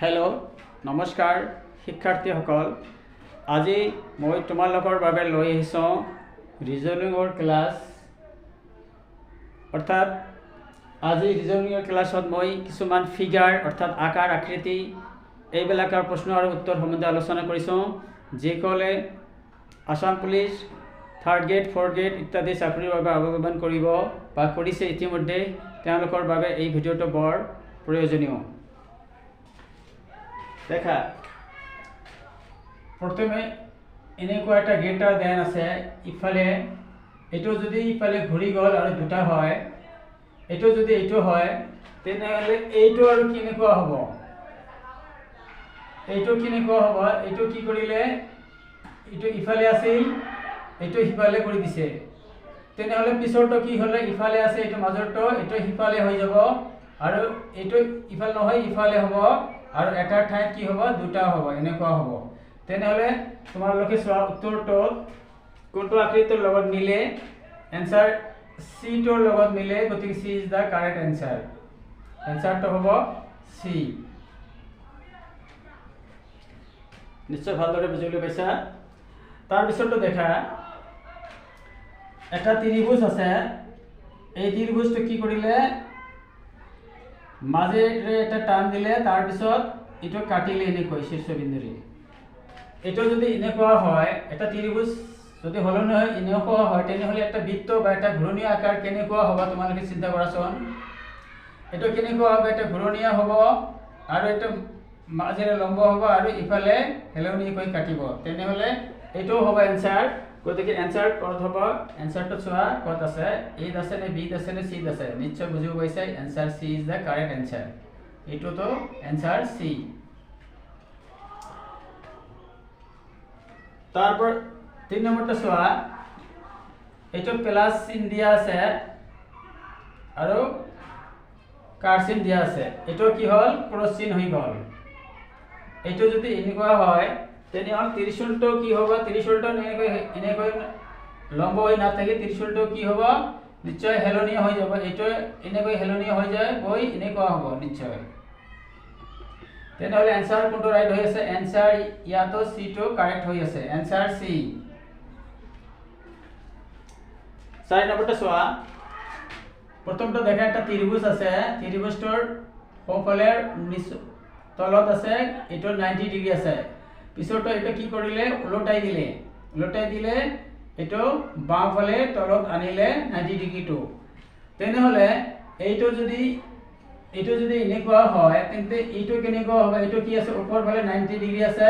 Hello नमस्कार शिक्षार्थीসকল আজি মই তোমালোকৰ বাবে লৈ আহিছোঁ ৰিজনিঙৰ ক্লাছ অৰ্থাৎ আজি ৰিজনিঙৰ ক্লাছত মই কিছুমান ফিগাৰ অৰ্থাৎ আকাৰ আকৃতি এইবিলাকৰ প্ৰশ্ন আৰু উত্তৰ সম্বন্ধে আলোচনা কৰিছোঁ যিসকলে Assam police third grade fourth grade ইত্যাদি চাকৰিৰ বাবে আবেদন কৰিব বা কৰিছে ইতিমধ্যে তেওঁলোকৰ বাবে এই ভিডিঅ'টো বৰ প্ৰয়োজনীয়। দেখা प्रथमे এনেকুৱা এটা গ্ৰেটাৰ দেন আছে ইফালে এটো যদি ইফালে ঘূৰি গল আৰু দুটা হয় এটো যদি এটো হয় তেনেহলে এইটো আৰু কিনেকুৱা হ'ব এইটো কিনেকুৱা হ'ব এইটো কি কৰিলে এইটো ইফালে আছিল এইটো ইফালে কৰি দিছে তেনেহলে পিছৰটো কি হলে ইফালে আছে এইটো মাজৰটো এইটো ইফালে হৈ যাব আৰু এইটো ইফালে নহয় ইফালে হ'ব আৰু এটা ঠাইত কি হ'ব দুটা হ'ব এনেকুৱা হ'ব তেনেহলে তোমালোকে চোৱা উত্তৰটো কোনটো আকৃতিৰ লগত মিলে এনসাৰ সি টোৰ লগত মিলে গতিকে সি ইজ দা কাৰেক্ট এনসাৰ এনসাৰটো হ'ব সি নিশ্চয় ভালদৰে বুজিবলৈ পাইছা তাৰ পিছৰটো দেখা এটা ত্ৰিভুজ আছে এই ত্ৰিভুজটো কি কৰিলে মাজেৰে এটা টান দিলে তাৰ পিছত এটো কাটিলে এনেকৈ শীৰ্ষবিন্দুৰে এটো যদি এনেকুৱা হয় এটা ত্ৰিভুজ যদি হলন হয় এনেকুৱা হয় তেনেহলে একটা বৃত্ত বা একটা ঘূৰণীয় আকাৰ কেনেকুৱা হ'ব তোমালোকে চিন্তা কৰাচোন এটো কেনেকুৱা হ'ব এটা ঘূৰণীয় হ'ব আৰু এটা মাজেৰে লম্ব হ'ব আৰু ইফালে হেলনি কৈ কাটিব তেনেহলে এটো হ'ব এনসাৰ গতিকে এনসাৰ কত হ'ব এনসাৰটো চোৱা কত আছে এ আছে নে বি আছে নে সি আছে নিশ্চয় বুজিব পাইছা answer C is the correct answer এটো তো এনসার সি তারপর 3 নম্বরটা চোৱা এটো প্লাস চিন দিয়া আছে আৰু কাৰ চিন দিয়া আছে এটো কি হল ক্ৰস চিন হৈ গল এটো যদি এনেকুৱা হয় তেনেহলে ত্ৰিশূলটো কি হ'ব ত্ৰিশূলটো এনেকৈ লম্ব হৈ নাথাকে ত্ৰিশূলটো কি হ'ব নিশ্চয় হেলনীয় হৈ যাব এটো এনেকৈ হেলনীয় হৈ যায় গৈ এনেকুৱা হ'ব নিশ্চয় তেনেহলে এনসাৰ কোনটো ৰাইট হৈ আছে এনসাৰ ইয়াতো সি টো কাৰেক্ট হৈ আছে এনসাৰ সি 4 নম্বৰটা চোৱা প্ৰথমটো দেখা একটা ত্ৰিভুজ আছে ত্ৰিভুজটোৰ সোঁফালে তলত আছে এটো 90 ডিগ্ৰী আছে পিছৰটো এটা কি কৰিলে উলটাই দিলে এটো বাওঁফালে তলত আনিলে 90 ডিগ্ৰীটো তেনেহলে এইটো যদি এনেকুৱা হয় তেন্তে এইটো কেনেকুৱা হ'ব এইটো কি আছে ওপৰ ফালে 90 ডিগ্ৰী আছে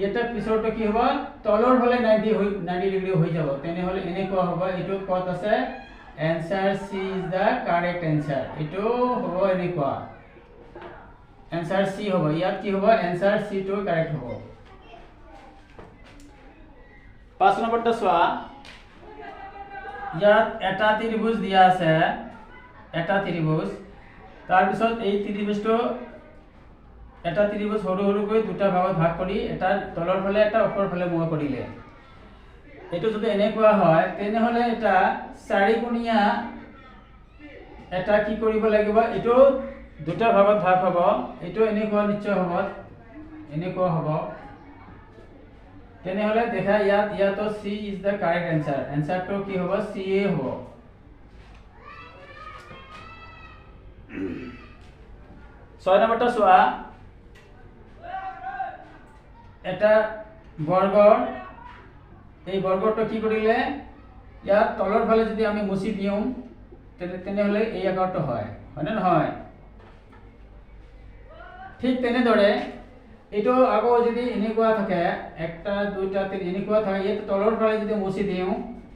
এটা পিছৰটো কি হ'ব তলৰ ফালে 90 ডিগ্ৰী হৈ যাব তেনেহলে এনেকুৱা হ'ব এইটো কত আছে answer C is the correct answer এইটো হ'ব এনেকুৱা এনসাৰ সি হ'ব ইয়াত কি হ'ব এনসাৰ সি টো কাৰেক্ট হ'ব 5 নম্বৰটা চোৱা ইয়াত এটা ত্ৰিভুজ দিয়া আছে এটা ত্ৰিভুজ তাৰ পিছত এই ত্ৰিভুজটো এটা ত্ৰিভুজ সৰু সৰুকৈ দুটা ভাগত ভাগ কৰি এটা তলৰ ফালে এটা ওপৰ ফালে মুখ কৰিলে এটো যদি এনেকুৱা হয় তেনেহলে এটা চাৰিকোণীয়া এটা কি কৰিব লাগিব এটো দুটা ভাগত ভাগ হ'ব এটো এনেকুৱা নিশ্চয় হ'ব এনেকুৱা হ'ব তেনেহলে দেখা ইয়াতো সি ইজ দা কাৰেক্ট এনসাৰ এনসাৰটো কি হ'ব সি এ হ'ব 6 নম্বৰটা চোৱা এটা বৰ্গ এই বৰ্গটো কি কৰিলে ইয়াত তলৰ ফালে যদি আমি মুছি দিও তেনেহলে এই আকাৰটো হয় হয়নে নহয় ঠিক তেনেদৰে এটো আগো যদি এনেকুৱা থাকে একটা দুইটা তিন এনেকুৱা থাকে এই তলৰ ফালে যদি মুছি দিও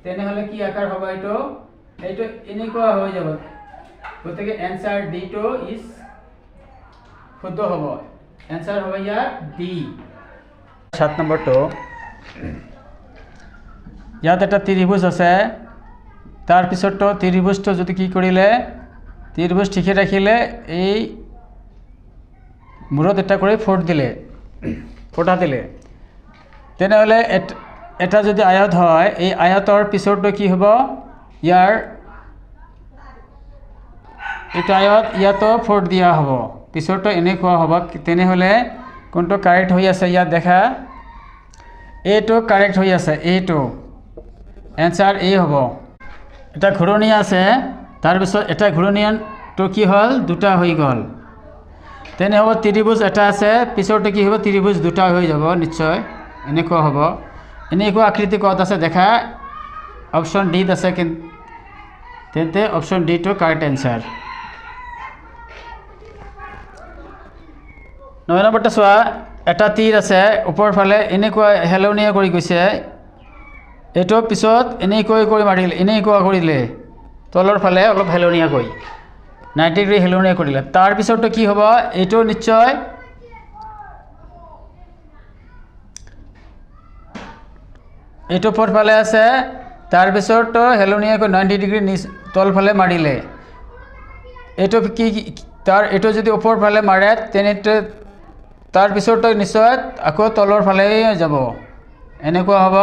তেনেহলে কি আকাৰ হ'ব এইটো এনেকুৱা হৈ যাব গতিকে এনসার ডি টো ইজ শুদ্ধ হ'ব এনসার হ'ব ইয়াত ডি 7 নম্বৰটো ইয়াত এটা ত্ৰিভুজ আছে তাৰ পিছৰটো ত্ৰিভুজটো যদি কি কৰিলে ত্ৰিভুজ ঠিকে ৰাখিলে এই মূৰত এটা কৰি ফোটা দিলে তেনেহলে এটা যদি আয়ত হয় এই আয়তৰ পিছৰটো কি হ'ব ইয়াৰ এটা আয়ত ইয়াতো ফোট দিয়া হ'ব পিছৰটো এনেকুৱা হ'ব তেনেহ'লে কোনটো কাৰেক্ট হৈ আছে ইয়াত দেখা এইটো কাৰেক্ট হৈ আছে এইটো এনসাৰ এ হ'ব এটা ঘূৰণীয়া আছে তাৰপিছত এটা ঘূৰণীয়াটো কি হ'ল দুটা হৈ গ'ল তেনে হ'ব ত্ৰিভুজ এটা আছে পিছৰটো কি হ'ব ত্ৰিভুজ দুটা হৈ যাব নিশ্চয় এনেকুৱা হ'ব এনেকুৱা আকৃতি ক'ত আছে দেখা অপশ্যন ডিত আছে তেন্তে অপশ্যন ডিটো কাৰেক্ট এনসাৰ 9 নম্বৰটো চোৱা এটা তীৰ আছে ওপৰৰ ফালে এনেকুৱা হেলনীয়া কৰি গৈছে এইটো পিছত এনেকৈ কৰি মাৰিলে এনেকুৱা কৰিলে তলৰ ফালে অলপ হেলনীয়াকৈ 90 ডিগ্ৰী হেলনীয়া কৰিলে তাৰ পিছৰটো কি হ'ব এইটো নিশ্চয় এইটো ওপৰ ফালে আছে তাৰ পিছৰটো হেলনীয়াকৈ 90 ডিগ্ৰী তল ফালে মাৰিলে এইটো কি তাৰ এইটো যদি ওপৰ ফালে মাৰে তেনে তাৰ পিছৰটো নিশ্চয় আকৌ তলৰ ফালে যাব এনেকুৱা হ'ব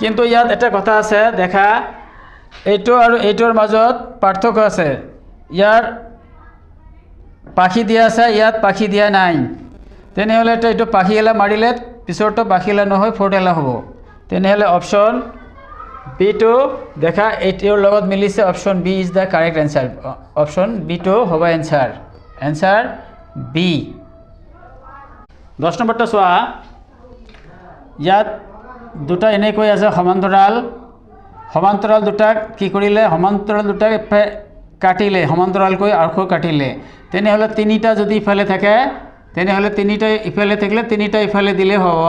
কিন্তু ইয়াত এটা কথা আছে দেখা এইটো আৰু এইটোৰ মাজত পাৰ্থক্য আছে ইয়াৰ পাখি দিয়া আছে ইয়াত পাখি দিয়া নাই তেনেহ'লে এইটো পাখিলা মাৰিলে পিছৰটো পাখিলা নহয় ফৰটেলা হ'ব তেনেহ'লে অপশ্যন বিটো দেখা এইটোৰ লগত মিলিছে option B is the correct answer option বিটো হ'ব এনসাৰ বি 10 নম্বৰটো চোৱা ইয়াত দুটা এনেকৈ আছে সমান্তৰাল দুটা কি কৰিলে সমান্তৰাল দুটা কাটিলে সমান্তৰালকৈ আৰ্ক কাটিলে তেনেহ'লে তিনিটা যদি ইফালে থাকে তেনেহ'লে তিনিটা ইফালে থাকিলে তিনিটা ইফালে দিলে হ'ব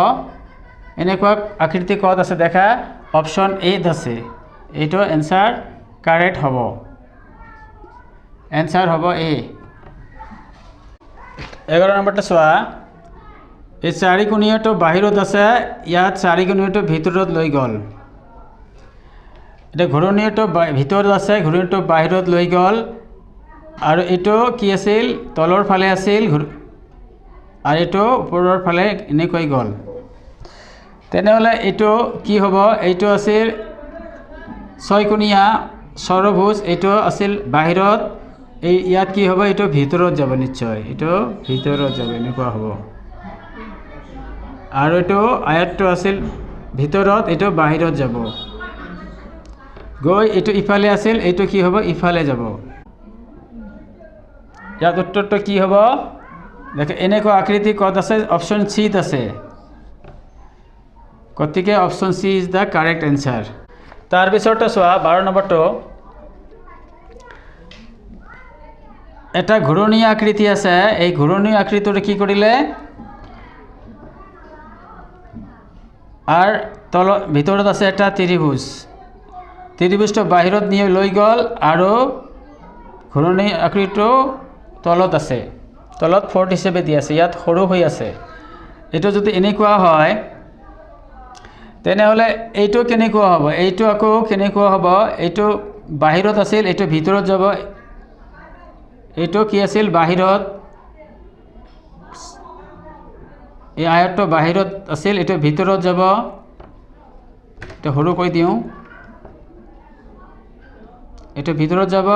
এনেকুৱা আকৃতি ক'ত আছে দেখা অপশ্যন এত আছে এইটো এনসাৰ কাৰেক্ট হ'ব এনসাৰ হ'ব এ 11 নম্বৰটো চোৱা এই চাৰিকোণীয়টো বাহিৰত আছে ইয়াত চাৰিকোণীয়টো ভিতৰত লৈ গ'ল এটা ঘূৰণীয়টো ভিতৰত আছে ঘূৰণীয়টো বাহিৰত লৈ গ'ল আৰু এইটো কি আছিল তলৰ ফালে আছিল আৰু এইটো ওপৰৰ ফালে এনেকৈ গ'ল তেনেহ'লে এইটো কি হ'ব এইটো আছিল ছয়কোণীয়া ষড়ভুজ এইটো আছিল বাহিৰত এই ইয়াত কি হ'ব এইটো ভিতৰত যাব নিশ্চয় এইটো ভিতৰত যাব এনেকুৱা হ'ব আৰু এইটো আয়তটো আছিল ভিতৰত এইটো বাহিৰত যাব গৈ এইটো ইফালে আছিল এইটো কি হ'ব ইফালে যাব ইয়াত উত্তৰটো কি হ'ব দেখে এনেকুৱা আকৃতি ক'ত আছে অপশ্যন চিত আছে গতিকে option C is the correct answer তাৰপিছৰটো চোৱা 12 নম্বৰটো এটা ঘূৰণীয়া আকৃতি আছে এই ঘূৰণীয়া আকৃতিটো কি কৰিলে আৰু ভিতৰত আছে এটা ত্ৰিভুজটো বাহিৰত নিয়ে লৈ গ'ল আৰু ঘূৰণীয়া আকৃতিটো তলত আছে তলত ফৰ্ট হিচাপে দি আছে ইয়াত সৰু হৈ আছে এইটো যদি এনেকুৱা হয় তেনেহ'লে এইটো কেনেকুৱা হ'ব এইটো আকৌ কেনেকুৱা হ'ব এইটো বাহিৰত আছিল এইটো ভিতৰত যাব এইটো কি আছিল বাহিৰত এই আয়তটো বাহিৰত আছিল এইটো ভিতৰত যাব এটা সৰু কৈ দিওঁ এইটো ভিতৰত যাব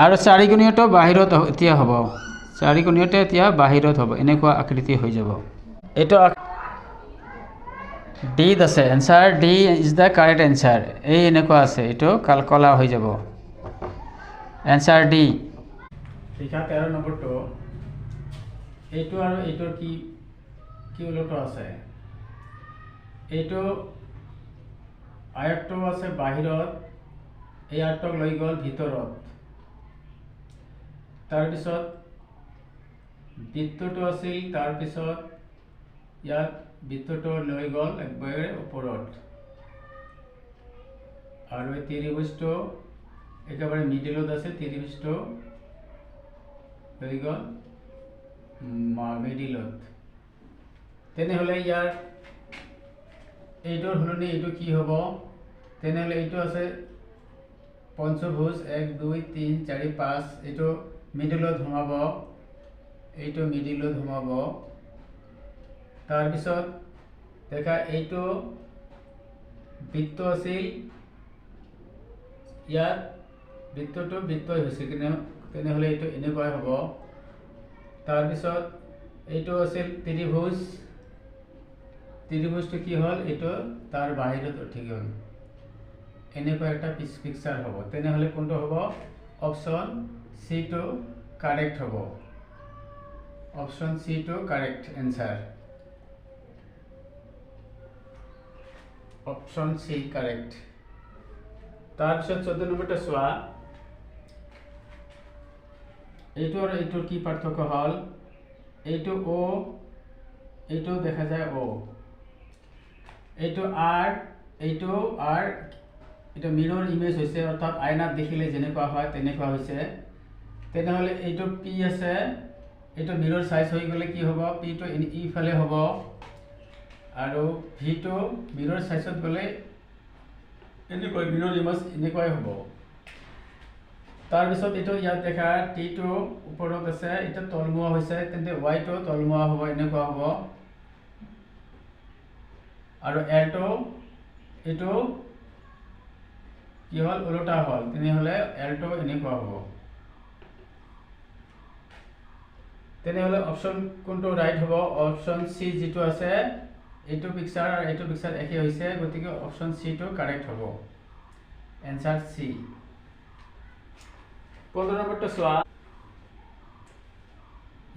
আৰু চাৰিকোণীয়টো বাহিৰত এতিয়া হ'ব চাৰিকোণীয়টো এতিয়া বাহিৰত হ'ব এনেকুৱা আকৃতি হৈ যাব এইটো ডিত আছে answer D is the correct answer এই এনেকুৱা আছে এইটো কলা হৈ যাব এনসাৰ ডি লিখা 13 নম্বৰটো এইটো আৰু এইটোৰ কি উল্টো আছে এইটো আয়তটো আছে বাহিৰত এই আয়তক লৈ গ'ল ভিতৰত তাৰপিছত বৃত্তটো আছিল তাৰপিছত ইয়াত বৃত্তটো লৈ গ'ল একবাৰে ওপৰত আৰু এই ত্ৰিভুজটো একেবাৰে মিডিলত আছে ত্ৰিভুজটো লৈ গ'ল মিডিলত তেনেহ'লে ইয়াৰ এইটোৰ সলনি এইটো কি হ'ব তেনেহ'লে এইটো আছে পঞ্চভুজ 1 2 3 4 5 এইটো মিডিলত সোমাব এইটো মিডিলত সোমাব তাৰপিছত দেখা এইটো বৃত্ত আছিল ইয়াত বৃত্তটো বৃত্তই হৈছে তেনেহ'লে এইটো এনেকুৱাই হ'ব তাৰপিছত এইটো আছিল ত্ৰিভুজ, ত্ৰিভুজটো কি হ'ল, এইটো তাৰ বাহিৰত উঠি গ'ল। এনেকুৱা একটা পিকচাৰ হ'ব। তেনেহ'লে কোনটো হ'ব? অপশ্যন চিটো কাৰেক্ট হ'ব। অপশ্যন চিটো correct answer. Option C correct. তাৰপিছত 14 নম্বৰটা চোৱা, এইটো আৰু এইটোৰ কি পাৰ্থক্য হ'ল? এইটো ও, এইটো দেখা যায় ও, এইটো আৰ, এইটো আৰ, এটা মিৰৰ ইমেজ হৈছে, অৰ্থাৎ আয়নাত দেখিলে যেনেকুৱা হয় তেনেকুৱা হৈছে। তেনেহ'লে এইটো পি আছে, এইটো মিরর সাইজ হৈ গ'লে কি হ'ব? পিটো ইফালে হ'ব আৰু ভিটো মিৰৰ সাইজত গ'লে এনেকৈ মিৰৰ ইমেজ এনেকুৱাই হ'ব। তাৰপিছত এইটো ইয়াত দেখা টিটো ওপৰত আছে, এটা তলমুৱা হৈছে, তেন্তে ৱাইটো তলমুৱা হ'ব, এনেকুৱা হ'ব। আৰু এলটো এইটো কি হ'ল? ওলোটা হ'ল, তেনেহ'লে এলটো এনেকুৱা হ'ব। তেনেহ'লে অপশ্যন কোনটো ৰাইট হ'ব? অপশ্যন চি যিটো আছে, এইটো পিকচাৰ আৰু এইটো পিকচাৰ একে হৈছে, গতিকে অপশ্যন চিটো কাৰেক্ট হ'ব। Answer C. 15 নম্বৰটো চোৱা,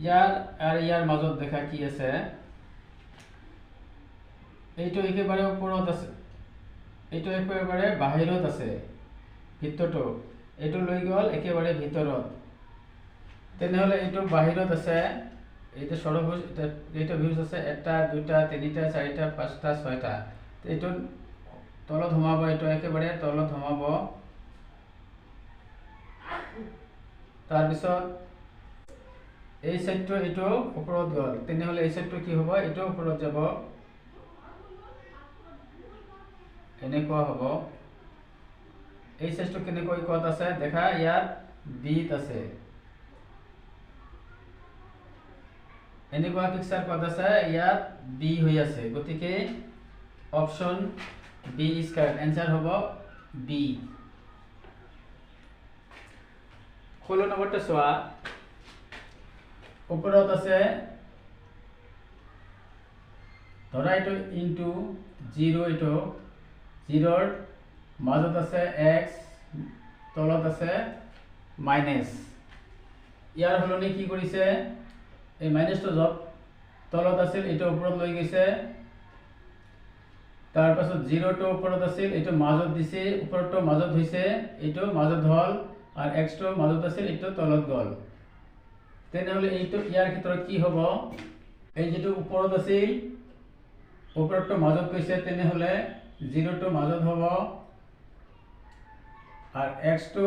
ইয়াৰ আৰু ইয়াৰ মাজত দেখা কি আছে? এইটো একেবাৰে ওপৰত আছে, এইটো একেবাৰে বাহিৰত আছে, ভিতৰটো এইটো লৈ গ'ল একেবাৰে ভিতৰত। তেনেহ'লে এইটো বাহিৰত আছে, এইটো ষড়ভুজ, এইটো ভিউজ আছে 1টা 2টা 3টা 4টা 5টা 6টা, এইটো তলত সোমাব, এইটো একেবাৰে তলত সোমাব। তাৰপিছত এই সাইডটো এইটো ওপৰত গ'ল, তেনেহ'লে এই সাইডটো কি হ'ব? এইটো ওপৰত যাব, এনেকুৱা হ'ব। এই সাইডটো কেনেকৈ ক'ত আছে দেখা, ইয়াত বিত আছে, এনেকুৱা পিকচাৰ ক'ত আছে? ইয়াত বি হৈ আছে, গতিকে option B is correct. Answer হ'ব বি। 16 নম্বৰটো চোৱা, ওপৰত আছে ধৰা এইটো ইনটু 0, এইটো 0ৰ মাজত আছে এক্স, তলত আছে মাইনাছ। ইয়াৰ সলনি কি কৰিছে? এই মাইনাছটো য'ত তলত আছিল এইটো ওপৰত লৈ গৈছে, তাৰপাছত 0টো ওপৰত আছিল, এইটো মাজত দিছে, ওপৰটো মাজত হৈছে, এইটো মাজত হ'ল, আৰু এক্সটো মাজত আছিল, এইটো তলত গ'ল। তেনেহ'লে এইটো ইয়াৰ ক্ষেত্ৰত কি হ'ব? এই যেটো ওপৰত আছিল, ওপৰটো মাজত গৈছে, তেনেহ'লে 0টো মাজত হ'ব, আর এক্সটো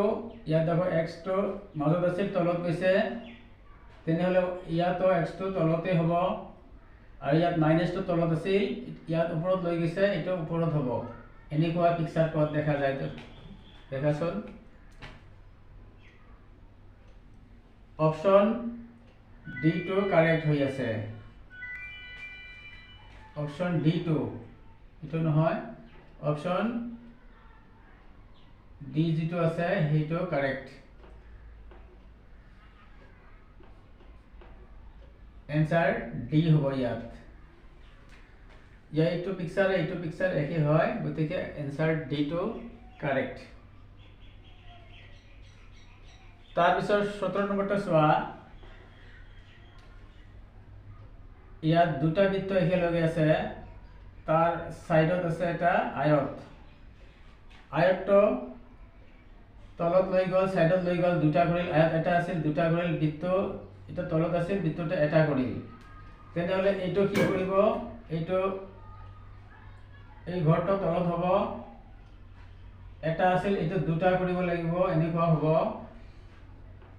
ইয়াত দেখো এক্সটো মাজত আছিল, তলত গৈছে, তেনেহ'লে ইয়াতো এক্সটো তলতে হ'ব, আৰু ইয়াত মাইনাছটো তলত আছিল, ইয়াত ওপৰত লৈ গৈছে, এইটো ওপৰত হ'ব। এনেকুৱা পিকচাৰ ক'ত দেখা যায়? দেখাচোন। অপশ্যন ডিটো কাৰেক্ট হৈ আছে। অপশ্যন ডিটো, এইটো নহয়, অপশ্যন ডি যিটো আছে সেইটো কাৰেক্ট। এনচাৰ ডি হ'ব ইয়াত। এইটো পিকচাৰ একে হয়, গতিকে এনচাৰ ডিটো কাৰেক্ট। তাৰপিছত 17 নম্বৰটো চোৱা, ইয়াত দুটা বৃত্ত একেলগে আছে, তাৰ সাইডত আছে এটা আয়ত। আয়তটো তলত লৈ গ'ল, সাইডত লৈ গ'ল, দুটা কৰিল, আয়ত এটা আছিল, দুটা কৰিল, বৃত্ত এটা তলত আছিল, বৃত্তটা এটা কৰিল। তেনেহ'লে এইটো কি কৰিব? এইটো এই ঘৰটো তলত হ'ব, এটা আছিল, এইটো দুটা কৰিব লাগিব, এনেকুৱা হ'ব।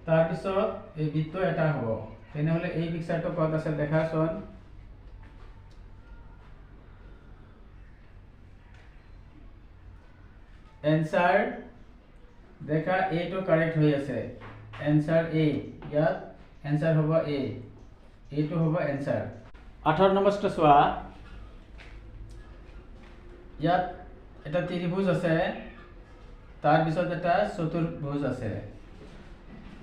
তাৰপিছত এই বৃত্ত এটা হ'ব। তেনেহ'লে এই পিকচাৰটো ক'ত আছে দেখাচোন। এনচাৰ দেখা এইটো কাৰেক্ট হৈ আছে। এনচাৰ এ, ইয়াত এনচাৰ হ'ব এ, এইটো হ'ব এনচাৰ। 18 নম্বৰটো চোৱা, ইয়াত এটা ত্ৰিভুজ আছে, তাৰপিছত এটা চতুৰ্ভুজ আছে।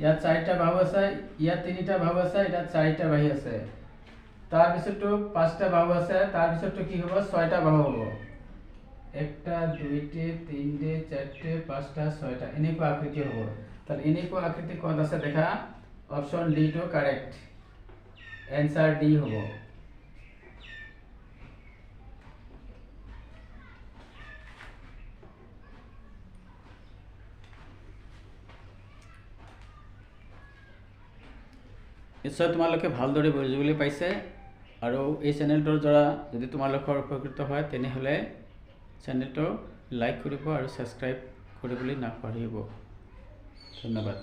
ইয়াত 4টা বাহু আছে, ইয়াত 3টা বাহু আছে, ইয়াত 4টা বাহু আছে। তার পিছতো 5টা বাহু আছে, তার পিছতো কি হবো 6টা বাহু হবো। 1টা 2টে 3টে 4টে 5টা 6টা এনেকুৱা আকৃতি হবো। তাহলে এনেকুৱা আকৃতি কত আছে দেখা, অপশন ডি টো কাৰেক্ট, অ্যান্সাৰ ডি হবো। নিশ্চয় তোমালোকে ভালদৰে বুজিবলৈ পাইছে আৰু এই চেনেলটোৰ দ্বাৰা যদি তোমালোকৰ উপকৃত হয় তেনেহলে চেনেলটো লাইক কৰিব আৰু সাবস্ক্ৰাইব কৰিবলৈ নাপাহৰিব। ধন্যবাদ।